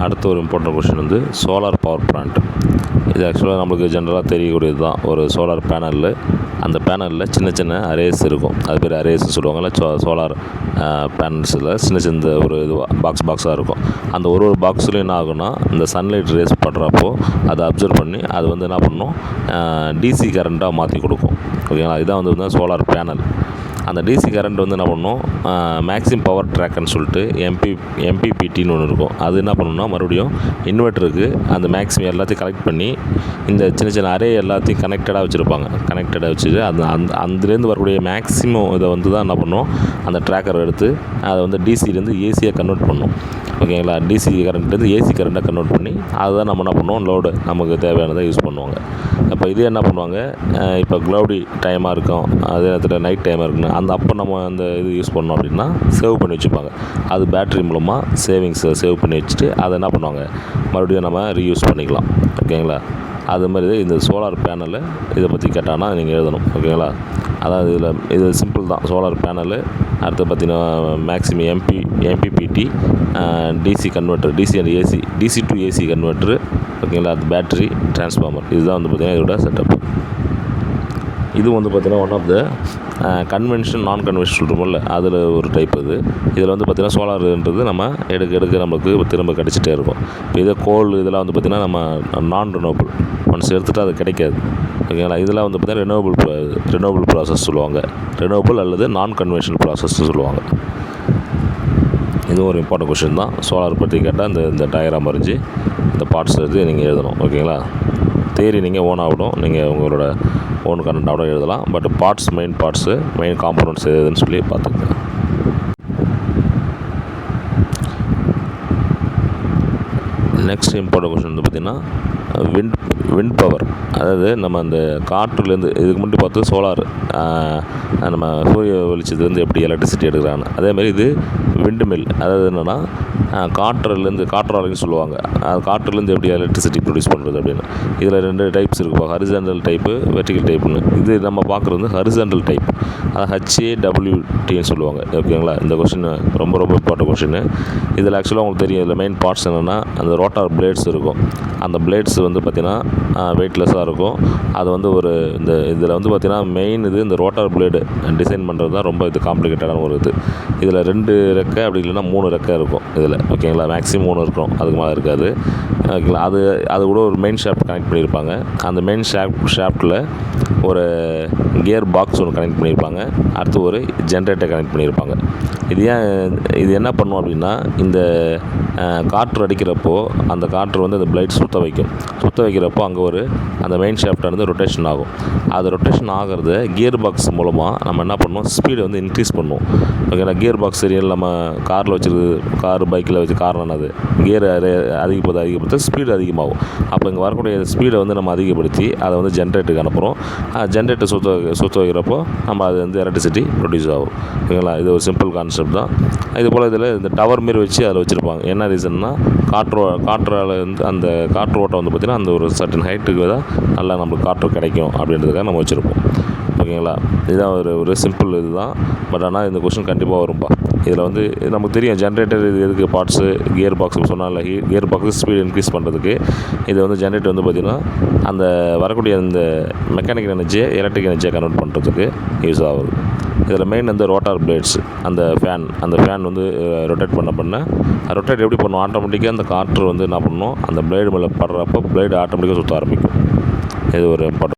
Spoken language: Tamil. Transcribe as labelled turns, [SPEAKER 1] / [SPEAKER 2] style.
[SPEAKER 1] அடுத்த ஒரு இம்பார்ட்டன்ட் கொஷின் வந்து சோலார் பவர் பிளான்ட். இது ஆக்சுவலாக நம்மளுக்கு ஜென்ரலாக தெரியக்கூடியது தான். ஒரு சோலார் பேனலில் அந்த பேனலில் சின்ன சின்ன அரேஸ் இருக்கும். அது பேர் அரேஸ்ன்னு சொல்லுவாங்கல்ல. சோலார் பேனல்ஸில் சின்ன சின்ன ஒரு இது பாக்ஸாக இருக்கும். அந்த ஒரு பாக்ஸ்லையும் என்ன ஆகும்னா, இந்த சன்லைட் ரேஸ் படுறப்போ அதை அப்சர்வ் பண்ணி அது வந்து என்ன பண்ணணும், டிசி கரண்ட்டாக மாற்றி கொடுக்கும். ஓகேங்களா. இதுதான் வந்து சோலார் பேனல். அந்த டிசி கரண்ட் வந்து என்ன பண்ணணும், மேக்ஸிமம் பவர் ட்ராக்குன்னு சொல்லிட்டு எம்பிபிடின்னு ஒன்று இருக்கும். அது என்ன பண்ணணும்னா, மறுபடியும் இன்வெர்ட்டருக்கு அந்த மேக்ஸிமம் எல்லாத்தையும் கலெக்ட் பண்ணி இந்த சின்ன சின்ன அரே எல்லாத்தையும் கனெக்டடாக வச்சுருப்பாங்க. கனெக்டடாக வச்சுட்டு அதுலேருந்து வரக்கூடிய மேக்ஸிமம் இதை வந்து தான் என்ன பண்ணும், அந்த ட்ராக்கர் எடுத்து அதை வந்து டிசிலேருந்து ஏசியாக கன்வெர்ட் பண்ணும். ஓகேங்களா. டிசி கரண்ட்லேருந்து ஏசி கரண்ட்டாக கன்வெர்ட் பண்ணி அதுதான் நம்ம என்ன பண்ணுவோம், லோடு நமக்கு தேவையானதை யூஸ் பண்ணுவாங்க. அப்போ இதே என்ன பண்ணுவாங்க, இப்போ க்ளவுடி டைமாக இருக்கும், அதே நேரத்தில் நைட் டைமாக இருக்குன்னு அப்போ நம்ம அந்த இது யூஸ் பண்ணோம் அப்படின்னா சேவ் பண்ணி வச்சுப்பாங்க. அது பேட்ரி மூலமாக சேவ் பண்ணி வச்சுட்டு அதை என்ன பண்ணுவாங்க, மறுபடியும் நம்ம ரீயூஸ் பண்ணிக்கலாம். ஓகேங்களா. அது மாதிரி இந்த சோலார் பேனலு இதை பற்றி கேட்டாங்கன்னா நீங்கள் எழுதணும். ஓகேங்களா. அதாவது இது சிம்பிள் தான். சோலார் பேனலு, அடுத்து பார்த்திங்கன்னா maximum MPPT, DC converter, DC and AC, DC to AC converter. ஓகேங்களா. அது பேட்ரி, டிரான்ஸ்ஃபார்மர். இதுதான் வந்து பார்த்திங்கன்னா இதோட செட்டப். இது வந்து பார்த்திங்கன்னா ஒன் ஆஃப் த கன்வென்ஷன் நான் கன்வென்ஷன் சொல்கிறோம்ல, அதில் ஒரு டைப் இது. இதில் வந்து பார்த்திங்கன்னா சோலாருன்றது நம்ம எடுக்க நம்மளுக்கு திரும்ப கிடச்சிட்டே இருக்கும். இப்போ இதே கோல் இதெல்லாம் வந்து பார்த்திங்கன்னா நம்ம நான் ரினோவபிள், ஒன்ஸ் எடுத்துகிட்டு அது கிடைக்காது. ஓகேங்களா. இதெல்லாம் வந்து பார்த்திங்கன்னா ரினோவபிள் ப்ராசஸ் சொல்லுவாங்க. ரினோவபிள் அல்லது நான் கன்வென்ஷனல் ப்ராசஸ் சொல்லுவாங்க. இதுவும் ஒரு இம்பார்ட்டன்ட் கொஷின் தான். சோலார் பற்றி கேட்டால் இந்த டயக்ராம் வரைஞ்சி இந்த பார்ட்ஸ் எடுத்து நீங்கள் எழுதணும். ஓகேங்களா. தேரி நீங்கள் ஓனாகட்டும், நீங்கள் உங்களோட ஓன் கரண்டாக கூட எழுதலாம். பட் மெயின் காம்பனன்ட்ஸ் எதுன்னு சொல்லி பார்த்துக்கங்க. நெக்ஸ்ட் இம்பார்ட்டன்ட் கொஷின் வந்து பார்த்திங்கன்னா விண்ட் பவர். அதாவது நம்ம அந்த காற்றுலேருந்து இதுக்கு முன்னாடி பார்த்து சோலார் நம்ம சூரிய வெளிச்சத்துலேருந்து எப்படி எலக்ட்ரிசிட்டி எடுக்கிறாங்க. அதேமாதிரி இது விண்டு மில். அதாவது என்னென்னா காற்றாலைன்னு சொல்லுவாங்க. அது காற்றுலேருந்து எப்படி எலக்ட்ரிசிட்டி ப்ரொடியூஸ் பண்ணுறது அப்படின்னு. இதில் 2 டைப்ஸ் இருக்குப்பா, ஹரிசாண்டல் டைப்பு, வெர்டிகல் டைப்புன்னு. இது நம்ம பார்க்குறது வந்து ஹரிசாண்டல் டைப், அதாவது HAWTன்னு சொல்லுவாங்க. ஓகேங்களா. இந்த கொஷின் ரொம்ப இம்பார்ட்டன்ட் கொஷின். இதில் ஆக்சுவலாக உங்களுக்கு தெரியும், இதில் மெயின் பார்ட்ஸ் என்னென்னா அந்த ரோட்டார் பிளேட்ஸ் இருக்கும். அந்த பிளேட்ஸ் வந்து பார்த்திங்கன்னா வெயிட்லெஸ்ஸாக இருக்கும். அது வந்து இதில் வந்து பார்த்திங்கன்னா மெயின் இந்த ரோட்டார் பிளேடு டிசைன் பண்ணுறது தான் ரொம்ப காம்ப்ளிகேட்டடான ஒரு இது. இதில் 2 ரெக்கை அப்படி இல்லைன்னா 3 ரெக்கை இருக்கும் இதில். ஓகேங்களா. மேக்ஸிமம் 3 இருக்கும், அதுக்கு மேலே இருக்காது. ஓகேங்களா. அது கூட ஒரு மெயின் ஷாஃப்ட் கனெக்ட் பண்ணியிருப்பாங்க. அந்த மெயின் ஷாஃப்ட்டில் ஒரு கியர் பாக்ஸ் ஒன்று கனெக்ட் பண்ணியிருப்பாங்க. அடுத்து ஒரு ஜென்ரேட்டர் கனெக்ட் பண்ணியிருப்பாங்க. இது என்ன பண்ணும் அப்படின்னா, இந்த காற்று அடிக்கிறப்போ அந்த காற்று வந்து அந்த பிளேட் சுற்ற வைக்கிறப்போ அங்கே அந்த மெயின் ஷாஃப்டானது ரொட்டேஷன் ஆகும். அது ரொட்டேஷன் ஆகிறத கியர் பாக்ஸ் மூலமாக நம்ம என்ன பண்ணுவோம், ஸ்பீடை வந்து இன்க்ரீஸ் பண்ணுவோம். ஓகேங்களா. கியர் பாக்ஸ் சரியல் நம்ம பைக்கில் வச்சு காரணம் கியர் அதிகப்படுத்த ஸ்பீடு அதிகமாகும். அப்போ இங்கே வரக்கூடிய ஸ்பீடை வந்து நம்ம அதிகப்படுத்தி அதை வந்து ஜென்ரேட்டருக்கு அனுப்புகிறோம். ஜென்ரேட்டர் சுற்ற வைக்கிறப்போ நம்ம அது வந்து எலக்ட்ரிசிட்டி ப்ரொடியூஸ் ஆகும். ஓகேங்களா. இது ஒரு சிம்பிள் கான்செப்ட் தான். இது போல் இதில் இந்த டவர் மாரி வச்சு அதில் வச்சுருப்பாங்க. என்ன ரீசன்னா, காற்றால் வந்து அந்த காற்று ஓட்டம் வந்து பார்த்திங்கன்னா அந்த ஒரு சர்டன் ஹைட்டுக்கு தான் நல்லா நம்மளுக்கு காற்று கிடைக்கும் அப்படின்றதுக்காக நம்ம வச்சுருப்போம். ஓகேங்களா. இதுதான் ஒரு சிம்பிள் இது தான். பட் ஆனால் இந்த கொஸ்டின் கண்டிப்பாக வரும்பா. இதில் வந்து நமக்கு தெரியும் ஜென்ரேட்டர் இது எதுக்கு பார்ட்ஸு, கியர் பாக்ஸுக்கு சொன்னால கியர் பாக்ஸு ஸ்பீடு இன்க்ரீஸ் பண்ணுறதுக்கு. இது வந்து ஜென்ரேட்டர் வந்து பார்த்திங்கன்னா அந்த வரக்கூடிய அந்த மெக்கானிக்கல் எனர்ஜியை எலக்ட்ரிக் எனர்ஜியை கன்வெர்ட் பண்ணுறதுக்கு யூஸ் ஆகுது. இதில் மெயின் வந்து ரோட்டார் பிளேட்ஸ், அந்த ஃபேன் வந்து ரொட்டேட் ரொட்டேட் எப்படி பண்ணும், ஆட்டோமேட்டிக்காக அந்த காற்று வந்து என்ன பண்ணணும், அந்த பிளேடு மேலே படுறப்போ பிளேடு ஆட்டோமேட்டிக்காக சுற்ற ஆரம்பிக்கும். இது ஒரு இம்பார்ட்டன்ட்.